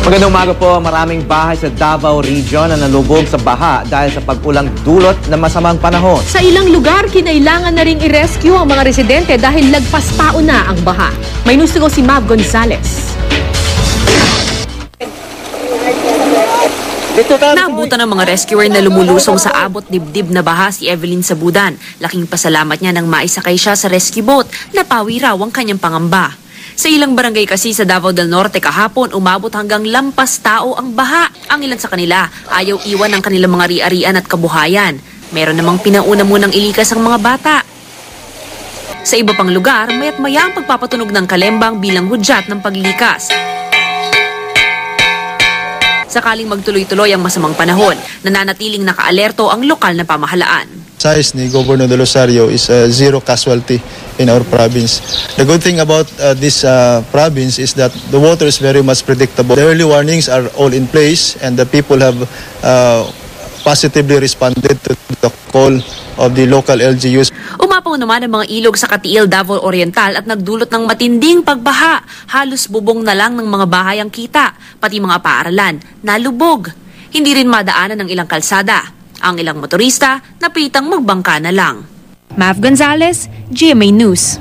Magandang umaga po. Maraming bahay sa Davao Region na nalubog sa baha dahil sa pag-ulang dulot ng masamang panahon. Sa ilang lugar, kinailangan na ring i-rescue ang mga residente dahil lagpas tao na ang baha. May news ko si Mav Gonzales. Naabutan ng mga rescuer na lumulusong sa abot dibdib na baha si Evelyn Sabudan. Laking pasalamat niya nang maisakay siya sa rescue boat. Napawi raw ang kanyang pangamba. Sa ilang barangay kasi sa Davao del Norte kahapon, umabot hanggang lampas tao ang baha. Ang ilan sa kanila ayaw iwan ang kanilang mga ari-arian at kabuhayan. Meron namang pinauna munang ilikas ang mga bata. Sa iba pang lugar, mayat maya ang pagpapatunog ng kalembang bilang hudyat ng paglikas. Sakaling magtuloy-tuloy ang masamang panahon, nananatiling nakaalerto ang lokal na pamahalaan. Size ni Governor de Rosario is zero casualty in our province. The good thing about this province is that the water is very much predictable. The early warnings are all in place and the people have positively responded to the call of the local LGUs. Umapaw naman ang mga ilog sa Katiil, Davao Oriental at nagdulot ng matinding pagbaha. Halos bubong na lang ng mga bahay ang kita, pati mga paaralan, nalubog. Hindi rin madaanan ng ilang kalsada. Ang ilang motorista napitang magbangka na lang. Mav Gonzales, GMA News.